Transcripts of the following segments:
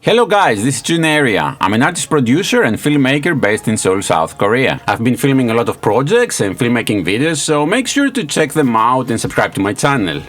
Hello guys, this is Junaria. I'm an artist producer and filmmaker based in Seoul, South Korea. I've been filming a lot of projects and filmmaking videos, so make sure to check them out and subscribe to my channel.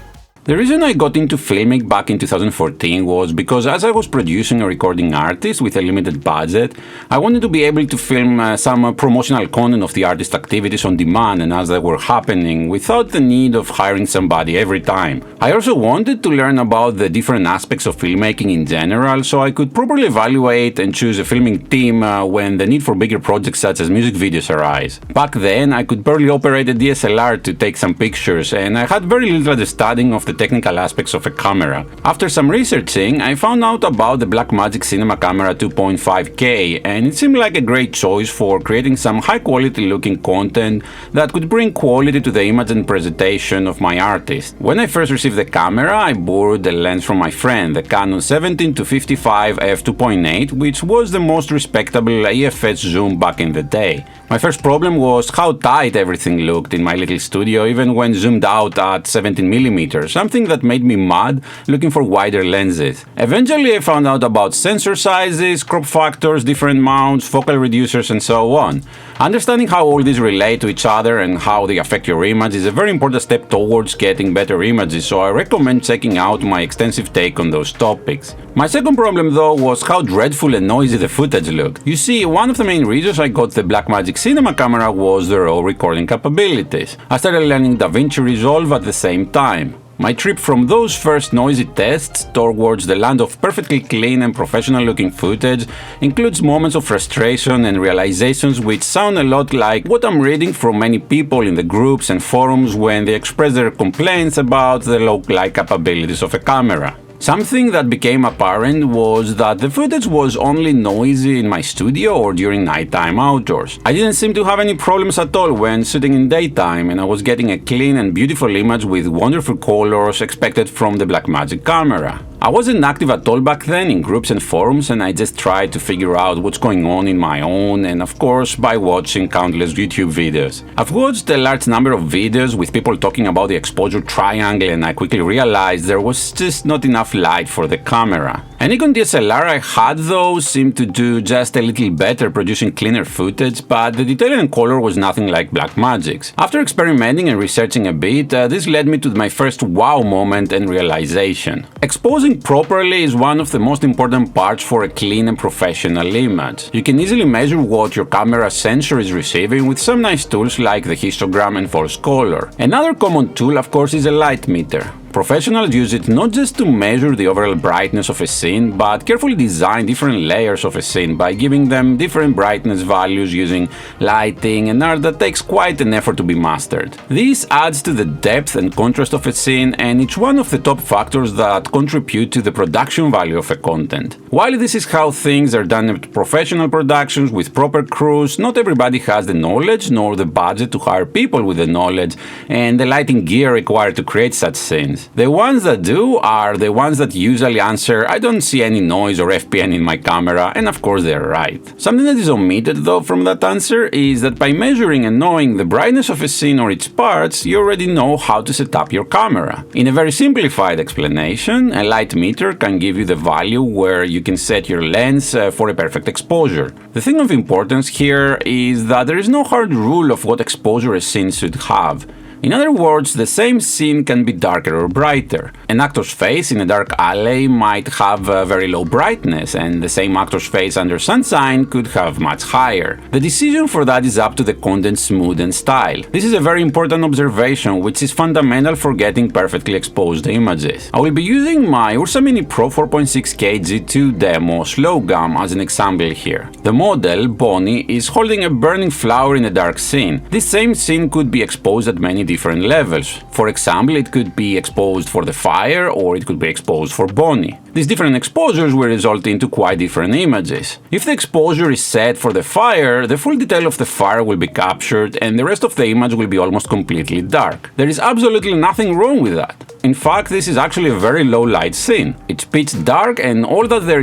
The reason I got into filming back in 2014 was because as I was producing and recording artists with a limited budget, I wanted to be able to film some promotional content of the artist activities on demand and as they were happening without the need of hiring somebody every time. I also wanted to learn about the different aspects of filmmaking in general so I could properly evaluate and choose a filming team when the need for bigger projects such as music videos arise. Back then, I could barely operate a DSLR to take some pictures and I had very little understanding of the technical aspects of a camera. After some researching, I found out about the Blackmagic Cinema Camera 2.5K and it seemed like a great choice for creating some high quality looking content that could bring quality to the image and presentation of my artist. When I first received the camera, I borrowed the lens from my friend, the Canon 17-55 f2.8, which was the most respectable EFS zoom back in the day. My first problem was how tight everything looked in my little studio even when zoomed out at 17mm, something that made me mad looking for wider lenses. Eventually I found out about sensor sizes, crop factors, different mounts, focal reducers and so on. Understanding how all these relate to each other and how they affect your image is a very important step towards getting better images, so I recommend checking out my extensive take on those topics. My second problem though was how dreadful and noisy the footage looked. You see, one of the main reasons I got the Blackmagic Cinema camera was the raw recording capabilities. I started learning DaVinci Resolve at the same time. My trip from those first noisy tests towards the land of perfectly clean and professional looking footage includes moments of frustration and realizations which sound a lot like what I'm reading from many people in the groups and forums when they express their complaints about the low-light capabilities of a camera. Something that became apparent was that the footage was only noisy in my studio or during nighttime outdoors. I didn't seem to have any problems at all when shooting in daytime and I was getting a clean and beautiful image with wonderful colors expected from the Blackmagic camera. I wasn't active at all back then in groups and forums and I just tried to figure out what's going on in my own and of course by watching countless YouTube videos. I've watched a large number of videos with people talking about the exposure triangle and I quickly realized there was just not enough light for the camera. A Nikon DSLR I had though seemed to do just a little better producing cleaner footage, but the detail and color was nothing like Blackmagic's. After experimenting and researching a bit, this led me to my first wow moment and realization. Exposing properly is one of the most important parts for a clean and professional image. You can easily measure what your camera sensor is receiving with some nice tools like the histogram and false color. Another common tool of course is a light meter. Professionals use it not just to measure the overall brightness of a scene, but carefully design different layers of a scene by giving them different brightness values using lighting, an art that takes quite an effort to be mastered. This adds to the depth and contrast of a scene, and it's one of the top factors that contribute to the production value of a content. While this is how things are done at professional productions with proper crews, not everybody has the knowledge nor the budget to hire people with the knowledge and the lighting gear required to create such scenes. The ones that do are the ones that usually answer, "I don't see any noise or FPN in my camera," and of course they're right. Something that is omitted though from that answer is that by measuring and knowing the brightness of a scene or its parts, you already know how to set up your camera. In a very simplified explanation, a light meter can give you the value where you can set your lens for a perfect exposure. The thing of importance here is that there is no hard rule of what exposure a scene should have. In other words, the same scene can be darker or brighter. An actor's face in a dark alley might have very low brightness, and the same actor's face under sunshine could have much higher. The decision for that is up to the content's mood and style. This is a very important observation which is fundamental for getting perfectly exposed images. I will be using my Ursa Mini Pro 4.6K G2 demo slow gum as an example here. The model, Bonnie, is holding a burning flower in a dark scene. This same scene could be exposed at many different levels. For example, it could be exposed for the fire or it could be exposed for Bonnie. These different exposures will result into quite different images. If the exposure is set for the fire, the full detail of the fire will be captured and the rest of the image will be almost completely dark. There is absolutely nothing wrong with that. In fact, this is actually a very low light scene. It's pitch dark and all that there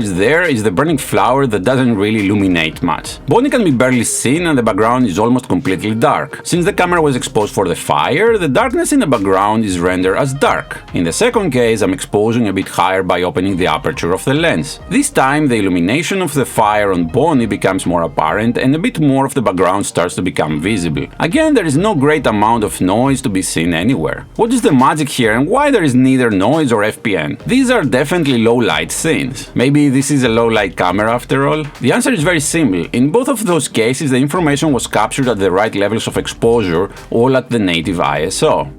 is the burning flower that doesn't really illuminate much. Bonnie can be barely seen and the background is almost completely dark. Since the camera was exposed for the fire, the darkness in the background is rendered as dark. In the second case, I'm exposing a bit higher by opening the the aperture of the lens. This time, the illumination of the fire on Bonnie becomes more apparent and a bit more of the background starts to become visible. Again, there is no great amount of noise to be seen anywhere. What is the magic here and why there is neither noise or FPN? These are definitely low light scenes. Maybe this is a low light camera after all? The answer is very simple. In both of those cases, the information was captured at the right levels of exposure, all at the native ISO.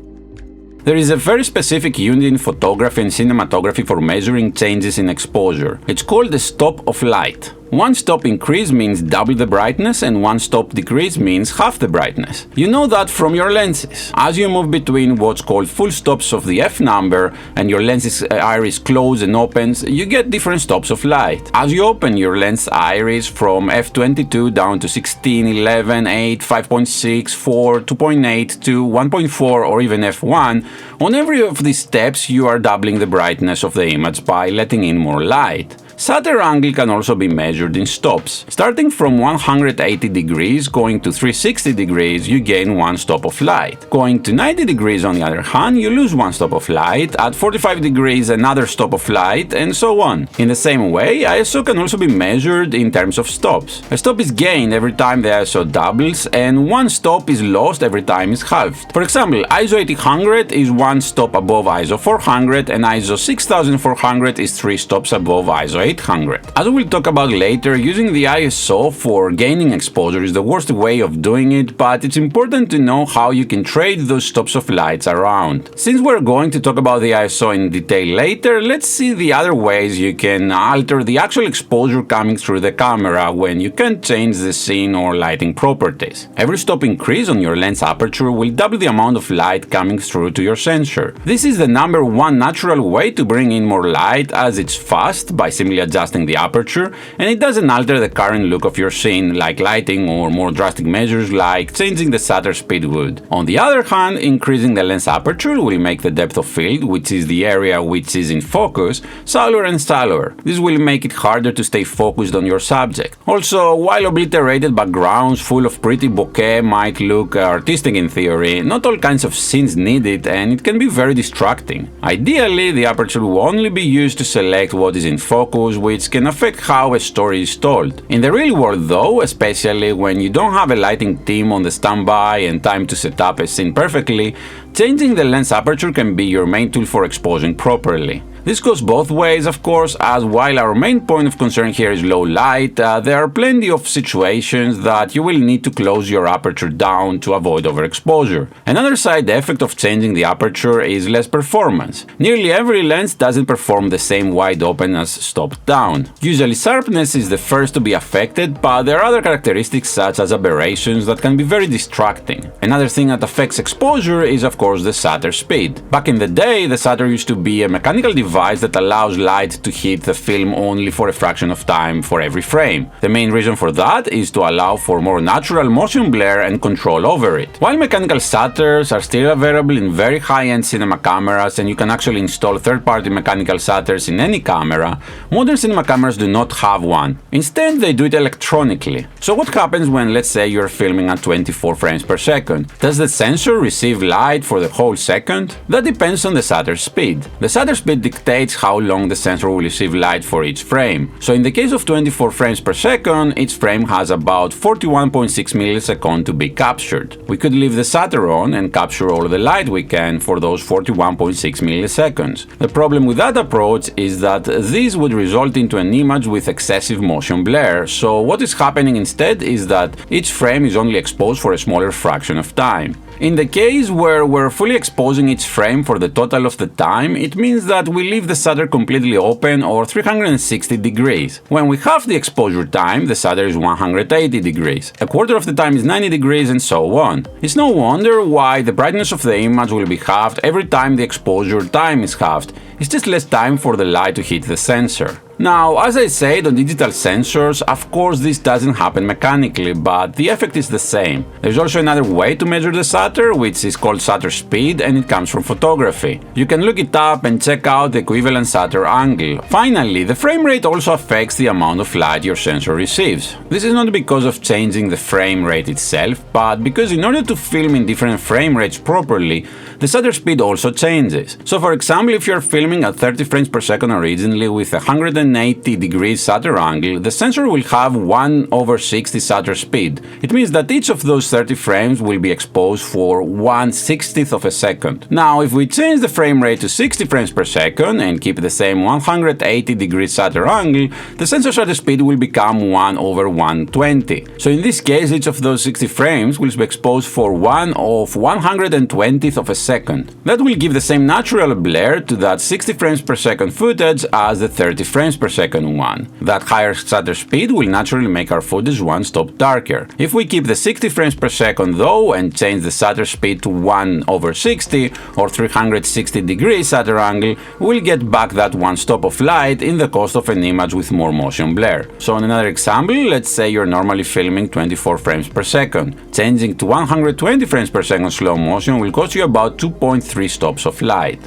There is a very specific unit in photography and cinematography for measuring changes in exposure. It's called the stop of light. One stop increase means double the brightness and one stop decrease means half the brightness. You know that from your lenses. As you move between what's called full stops of the f number and your lens's iris closes and opens, you get different stops of light. As you open your lens iris from f22 down to 16, 11, 8, 5.6, 4, 2.8 to 1.4 or even f1, on every of these steps you are doubling the brightness of the image by letting in more light. Shutter angle can also be measured in stops. Starting from 180 degrees going to 360 degrees, you gain one stop of light. Going to 90 degrees on the other hand, you lose one stop of light, at 45 degrees another stop of light, and so on. In the same way, ISO can also be measured in terms of stops. A stop is gained every time the ISO doubles, and one stop is lost every time it's halved. For example, ISO 800 is one stop above ISO 400, and ISO 6400 is 3 stops above ISO 800. As we'll talk about later, using the ISO for gaining exposure is the worst way of doing it, but it's important to know how you can trade those stops of lights around. Since we're going to talk about the ISO in detail later, let's see the other ways you can alter the actual exposure coming through the camera when you can't change the scene or lighting properties. Every stop increase on your lens aperture will double the amount of light coming through to your sensor. This is the number one natural way to bring in more light, as it's fast by simply adjusting the aperture, and it doesn't alter the current look of your scene like lighting or more drastic measures like changing the shutter speed would. On the other hand, increasing the lens aperture will make the depth of field, which is the area which is in focus, shallower and shallower. This will make it harder to stay focused on your subject. Also, while obliterated backgrounds full of pretty bokeh might look artistic in theory, not all kinds of scenes need it, and it can be very distracting. Ideally, the aperture will only be used to select what is in focus, which can affect how a story is told. In the real world though, especially when you don't have a lighting team on the standby and time to set up a scene perfectly, changing the lens aperture can be your main tool for exposing properly. This goes both ways, of course, as while our main point of concern here is low light, there are plenty of situations that you will need to close your aperture down to avoid overexposure. Another side effect of changing the aperture is less performance. Nearly every lens doesn't perform the same wide open as stopped down. Usually sharpness is the first to be affected, but there are other characteristics such as aberrations that can be very distracting. Another thing that affects exposure is of course the shutter speed. Back in the day, the shutter used to be a mechanical device that allows light to hit the film only for a fraction of time for every frame. The main reason for that is to allow for more natural motion blur and control over it. While mechanical shutters are still available in very high-end cinema cameras and you can actually install third-party mechanical shutters in any camera, modern cinema cameras do not have one. Instead, they do it electronically. So what happens when, let's say, you're filming at 24 frames per second? Does the sensor receive light for the whole second? That depends on the shutter speed. The shutter speed dictates how long the sensor will receive light for each frame. So in the case of 24 frames per second, each frame has about 41.6 milliseconds to be captured. We could leave the shutter on and capture all the light we can for those 41.6 milliseconds. The problem with that approach is that this would result into an image with excessive motion blur, so what is happening instead is that each frame is only exposed for a smaller fraction of time. In the case where we're fully exposing each frame for the total of the time, it means that we leave the shutter completely open or 360 degrees. When we halve the exposure time, the shutter is 180 degrees. A quarter of the time is 90 degrees and so on. It's no wonder why the brightness of the image will be halved every time the exposure time is halved. It's just less time for the light to hit the sensor. Now, as I said, on digital sensors, of course this doesn't happen mechanically, but the effect is the same. There's also another way to measure the shutter, which is called shutter speed, and it comes from photography. You can look it up and check out the equivalent shutter angle. Finally, the frame rate also affects the amount of light your sensor receives. This is not because of changing the frame rate itself, but because in order to film in different frame rates properly, the shutter speed also changes. So for example, if you're filming at 30 frames per second originally with a 180 degrees shutter angle, the sensor will have 1/60 shutter speed. It means that each of those 30 frames will be exposed for 1/60th of a second. Now, if we change the frame rate to 60 frames per second and keep the same 180 degrees shutter angle, the sensor shutter speed will become 1/120. So in this case, each of those 60 frames will be exposed for 1/120th of a second. That will give the same natural blur to that 60 frames per second footage as the 30 frames per second one. That higher shutter speed will naturally make our footage one stop darker. If we keep the 60 frames per second though and change the shutter speed to 1/60 or 360 degrees shutter angle, we'll get back that one stop of light in the cost of an image with more motion blur. So in another example, let's say you're normally filming 24 frames per second. Changing to 120 frames per second slow motion will cost you about 2.3 stops of light.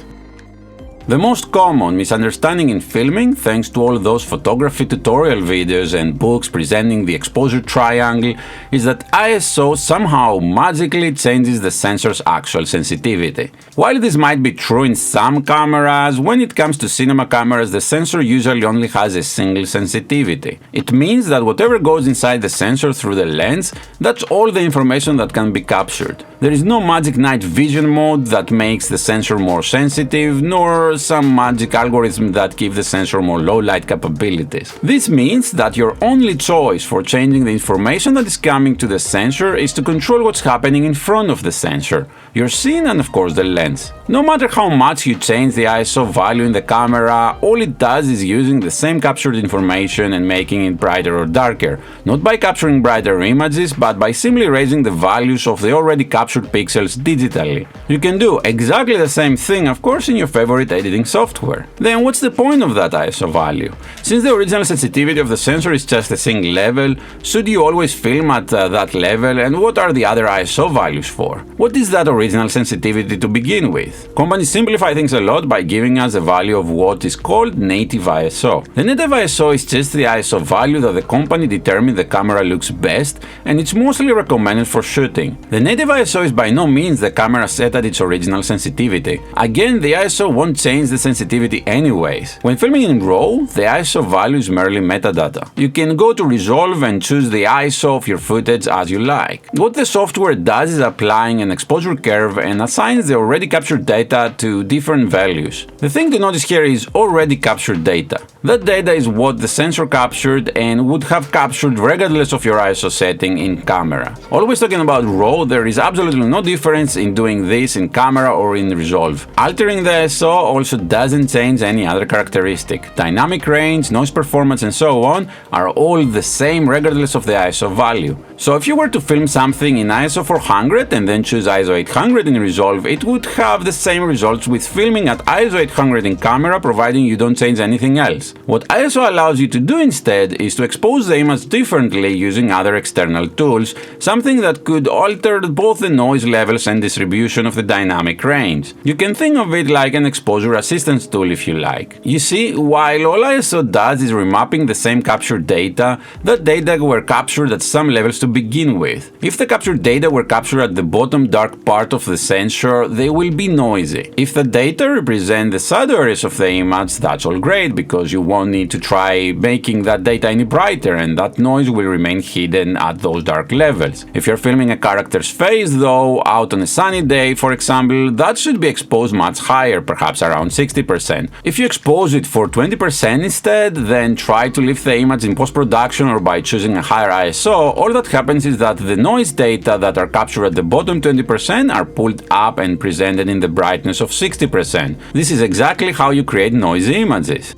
The most common misunderstanding in filming, thanks to all those photography tutorial videos and books presenting the exposure triangle, is that ISO somehow magically changes the sensor's actual sensitivity. While this might be true in some cameras, when it comes to cinema cameras, the sensor usually only has a single sensitivity. It means that whatever goes inside the sensor through the lens, that's all the information that can be captured. There is no magic night vision mode that makes the sensor more sensitive, nor some magic algorithm that give the sensor more low light capabilities. This means that your only choice for changing the information that is coming to the sensor is to control what's happening in front of the sensor, your scene and of course the lens. No matter how much you change the ISO value in the camera, all it does is using the same captured information and making it brighter or darker, not by capturing brighter images, but by simply raising the values of the already captured pixels digitally. You can do exactly the same thing, of course, in your favorite editing software. Then what's the point of that ISO value? Since the original sensitivity of the sensor is just a single level, should you always film at that level, and what are the other ISO values for? What is that original sensitivity to begin with? Companies simplify things a lot by giving us a value of what is called native ISO. The native ISO is just the ISO value that the company determined the camera looks best, and it's mostly recommended for shooting. The native ISO is by no means the camera set at its original sensitivity. Again, the ISO won't change the sensitivity anyways. When filming in RAW, the ISO value is merely metadata. You can go to Resolve and choose the ISO of your footage as you like. What the software does is applying an exposure curve and assigns the already captured data to different values. The thing to notice here is already captured data. That data is what the sensor captured and would have captured regardless of your ISO setting in camera. Always talking about RAW, there is absolutely no difference in doing this in camera or in Resolve. Altering the ISO also doesn't change any other characteristic. Dynamic range, noise performance and so on are all the same regardless of the ISO value. So if you were to film something in ISO 400 and then choose ISO 800 in Resolve, it would have the same results with filming at ISO 800 in camera, providing you don't change anything else. What ISO allows you to do instead is to expose the image differently using other external tools, something that could alter both the noise levels and distribution of the dynamic range. You can think of it like an exposure assistance tool if you like. You see, while all ISO does is remapping the same captured data, that data were captured at some levels to begin with. If the captured data were captured at the bottom dark part of the sensor, they will be noisy. If the data represent the shadow areas of the image, that's all great because you won't need to try making that data any brighter and that noise will remain hidden at those dark levels. If you're filming a character's face though, out on a sunny day for example, that should be exposed much higher, perhaps around 60%. If you expose it for 20% instead, then try to lift the image in post-production or by choosing a higher ISO, all that happens is that the noise data that are captured at the bottom 20% are pulled up and presented in the brightness of 60%. This is exactly how you create noisy images.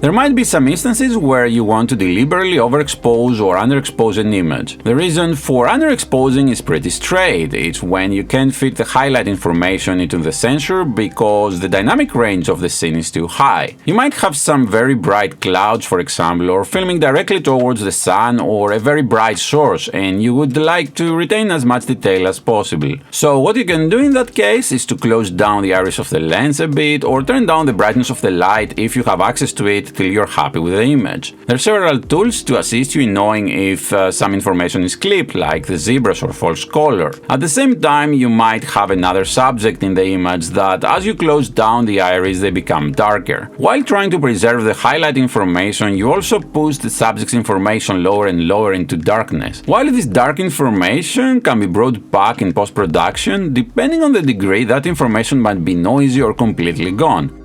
There might be some instances where you want to deliberately overexpose or underexpose an image. The reason for underexposing is pretty straight. It's when you can't fit the highlight information into the sensor because the dynamic range of the scene is too high. You might have some very bright clouds, for example, or filming directly towards the sun or a very bright source, and you would like to retain as much detail as possible. So what you can do in that case is to close down the iris of the lens a bit or turn down the brightness of the light if you have access to it till you're happy with the image. There are several tools to assist you in knowing if some information is clipped, like the ZBrush or false color. At the same time, you might have another subject in the image that as you close down the iris they become darker. While trying to preserve the highlight information, you also push the subject's information lower and lower into darkness. While this dark information can be brought back in post-production, depending on the degree that information might be noisy or completely gone.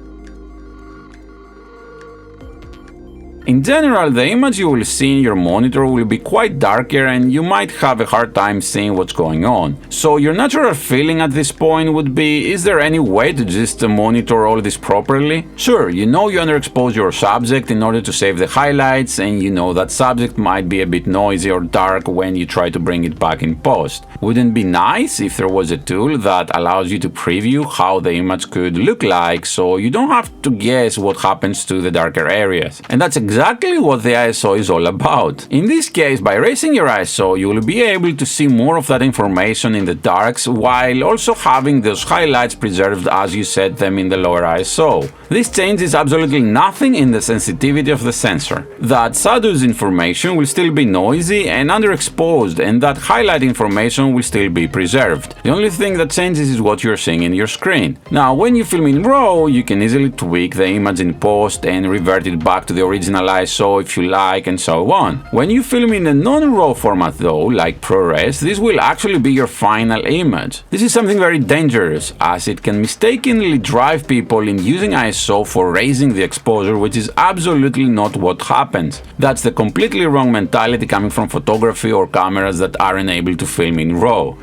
In general, the image you will see in your monitor will be quite darker and you might have a hard time seeing what's going on. So your natural feeling at this point would be, is there any way to just monitor all this properly? Sure, you know you underexpose your subject in order to save the highlights, and you know that subject might be a bit noisy or dark when you try to bring it back in post. Wouldn't it be nice if there was a tool that allows you to preview how the image could look like so you don't have to guess what happens to the darker areas? And that's exactly what the ISO is all about. In this case, by raising your ISO, you will be able to see more of that information in the darks while also having those highlights preserved as you set them in the lower ISO. This changes absolutely nothing in the sensitivity of the sensor. That shadows information will still be noisy and underexposed, and that highlight information will still be preserved. The only thing that changes is what you're seeing in your screen. Now, when you film in RAW, you can easily tweak the image in post and revert it back to the original ISO if you like, and so on. When you film in a non-RAW format though, like ProRes, this will actually be your final image. This is something very dangerous, as it can mistakenly drive people in using ISO for raising the exposure, which is absolutely not what happens. That's the completely wrong mentality coming from photography or cameras that aren't able to film in RAW.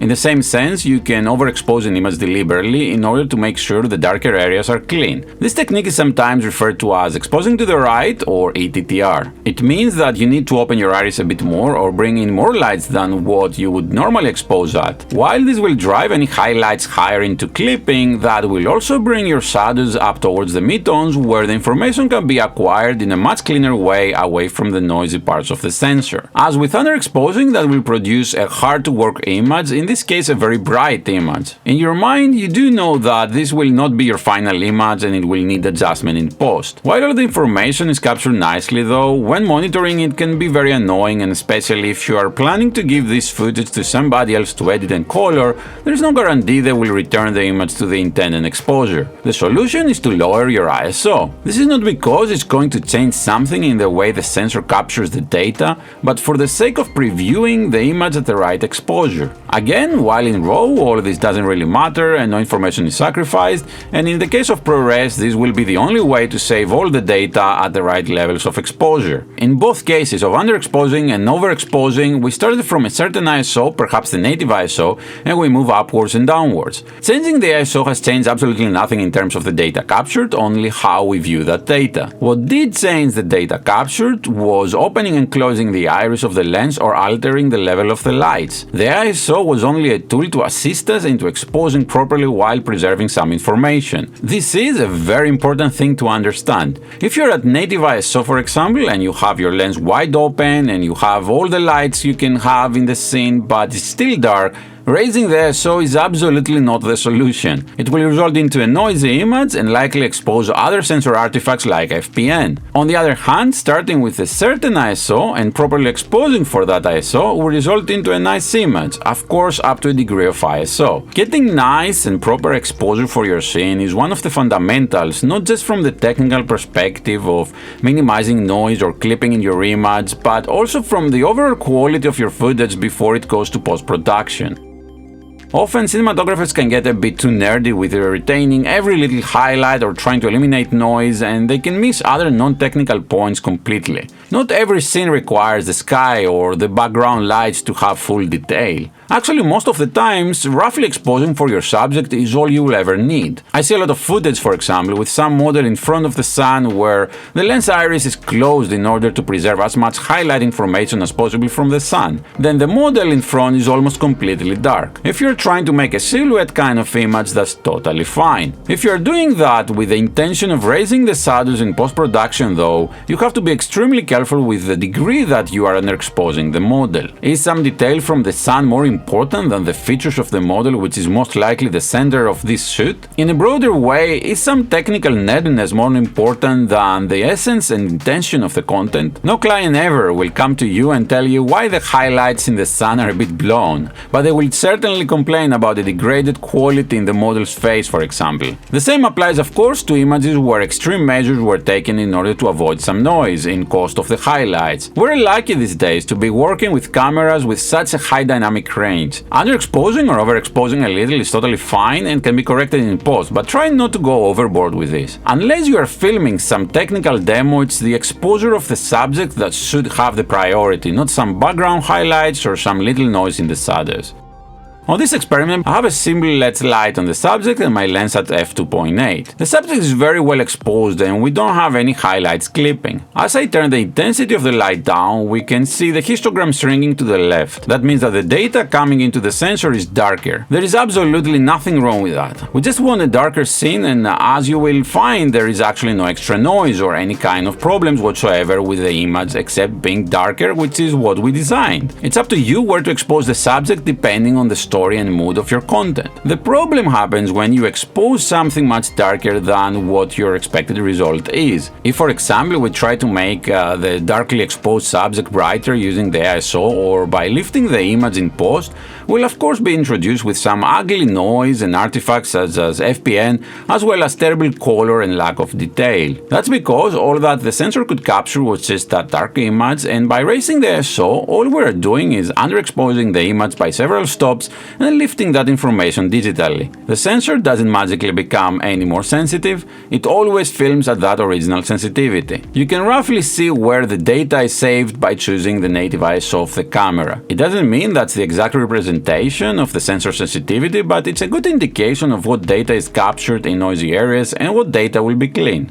In the same sense, you can overexpose an image deliberately in order to make sure the darker areas are clean. This technique is sometimes referred to as exposing to the right, or ETTR. It means that you need to open your iris a bit more or bring in more lights than what you would normally expose at. While this will drive any highlights higher into clipping, that will also bring your shadows up towards the midtones, where the information can be acquired in a much cleaner way away from the noisy parts of the sensor. As with underexposing, that will produce a hard-to-work image, in this case a very bright image. In your mind, you do know that this will not be your final image and it will need adjustment in post. While all the information is captured nicely though, when monitoring it can be very annoying, and especially if you are planning to give this footage to somebody else to edit and color, there is no guarantee they will return the image to the intended exposure. The solution is to lower your ISO. This is not because it's going to change something in the way the sensor captures the data, but for the sake of previewing the image at the right exposure. Again, while in RAW, all this doesn't really matter and no information is sacrificed, and in the case of ProRes, this will be the only way to save all the data at the right levels of exposure. In both cases of underexposing and overexposing, we started from a certain ISO, perhaps the native ISO, and we move upwards and downwards. Changing the ISO has changed absolutely nothing in terms of the data captured, only how we view that data. What did change the data captured was opening and closing the iris of the lens or altering the level of the lights. The ISO was only a tool to assist us into exposing properly while preserving some information. This is a very important thing to understand. If you're at native ISO, for example, and you have your lens wide open and you have all the lights you can have in the scene but it's still dark, raising the ISO is absolutely not the solution. It will result into a noisy image and likely expose other sensor artifacts like FPN. On the other hand, starting with a certain ISO and properly exposing for that ISO will result into a nice image, of course up to a degree of ISO. Getting nice and proper exposure for your scene is one of the fundamentals, not just from the technical perspective of minimizing noise or clipping in your image, but also from the overall quality of your footage before it goes to post-production. Often cinematographers can get a bit too nerdy with retaining every little highlight or trying to eliminate noise, and they can miss other non-technical points completely. Not every scene requires the sky or the background lights to have full detail. Actually, most of the times, roughly exposing for your subject is all you will ever need. I see a lot of footage, for example, with some model in front of the sun where the lens iris is closed in order to preserve as much highlight information as possible from the sun. Then the model in front is almost completely dark. If you're trying to make a silhouette kind of image, that's totally fine. If you're doing that with the intention of raising the shadows in post-production though, you have to be extremely careful with the degree that you are underexposing the model. Is some detail from the sun more important than the features of the model, which is most likely the center of this shoot? In a broader way, is some technical nerdiness more important than the essence and intention of the content? No client ever will come to you and tell you why the highlights in the sun are a bit blown, but they will certainly complain about the degraded quality in the model's face, for example. The same applies of course to images where extreme measures were taken in order to avoid some noise in cost of the highlights. We're lucky these days to be working with cameras with such a high dynamic range. Underexposing or overexposing a little is totally fine and can be corrected in post, but try not to go overboard with this. Unless you are filming some technical demo, it's the exposure of the subject that should have the priority, not some background highlights or some little noise in the shadows. On this experiment, I have a simple LED light on the subject and my lens at f2.8. The subject is very well exposed and we don't have any highlights clipping. As I turn the intensity of the light down, we can see the histogram shrinking to the left. That means that the data coming into the sensor is darker. There is absolutely nothing wrong with that. We just want a darker scene, and as you will find, there is actually no extra noise or any kind of problems whatsoever with the image except being darker, which is what we designed. It's up to you where to expose the subject depending on the story and mood of your content. The problem happens when you expose something much darker than what your expected result is. If, for example, we try to make the darkly exposed subject brighter using the ISO or by lifting the image in post, we'll of course be introduced with some ugly noise and artifacts such as FPN, as well as terrible color and lack of detail. That's because all that the sensor could capture was just that dark image, and by raising the ISO, all we're doing is underexposing the image by several stops and lifting that information digitally. The sensor doesn't magically become any more sensitive, it always films at that original sensitivity. You can roughly see where the data is saved by choosing the native ISO of the camera. It doesn't mean that's the exact representation of the sensor sensitivity, but it's a good indication of what data is captured in noisy areas and what data will be clean.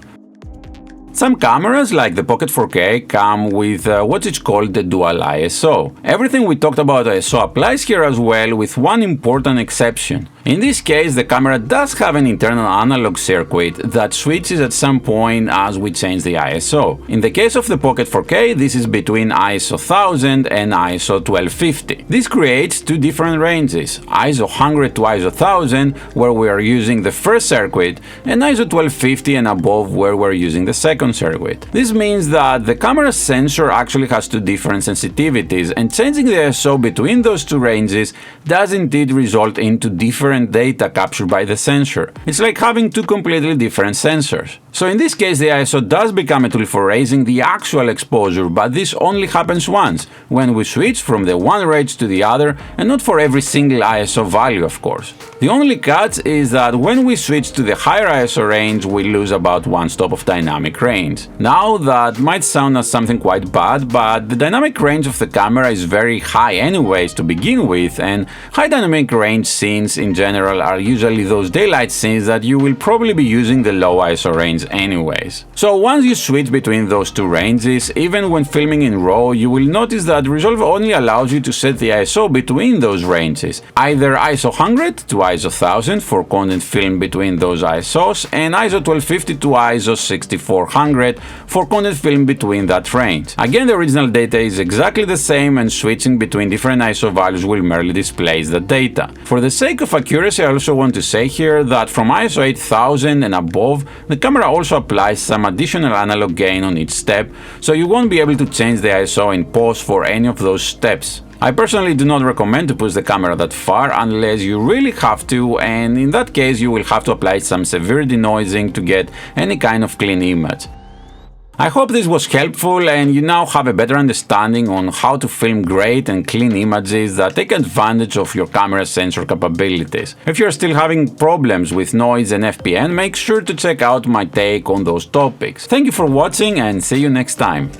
Some cameras, like the Pocket 4K, come with what is called the dual ISO. Everything we talked about ISO applies here as well, with one important exception. In this case, the camera does have an internal analog circuit that switches at some point as we change the ISO. In the case of the Pocket 4K, this is between ISO 1000 and ISO 1250. This creates two different ranges, ISO 100 to ISO 1000, where we are using the first circuit, and ISO 1250 and above, where we're using the second circuit. This means that the camera sensor actually has two different sensitivities, and changing the ISO between those two ranges does indeed result into different data captured by the sensor. It's like having two completely different sensors. So in this case, the ISO does become a tool for raising the actual exposure, but this only happens once, when we switch from the one range to the other, and not for every single ISO value, of course. The only catch is that when we switch to the higher ISO range, we lose about one stop of dynamic range. Now, that might sound as something quite bad, but the dynamic range of the camera is very high anyways to begin with, and high dynamic range scenes in general are usually those daylight scenes that you will probably be using the low ISO range anyways. So once you switch between those two ranges, even when filming in RAW, you will notice that Resolve only allows you to set the ISO between those ranges, either ISO 100 to ISO 1000 for content filmed between those ISOs, and ISO 1250 to ISO 6400 for content filmed between that range. Again, the original data is exactly the same, and switching between different ISO values will merely display the data. For the sake of accuracy, I also want to say here that from ISO 8000 and above, the camera also applies some additional analog gain on each step, so you won't be able to change the ISO in post for any of those steps. I personally do not recommend to push the camera that far unless you really have to, and in that case you will have to apply some severe denoising to get any kind of clean image. I hope this was helpful and you now have a better understanding on how to film great and clean images that take advantage of your camera sensor capabilities. If you're still having problems with noise and FPN, make sure to check out my take on those topics. Thank you for watching and see you next time.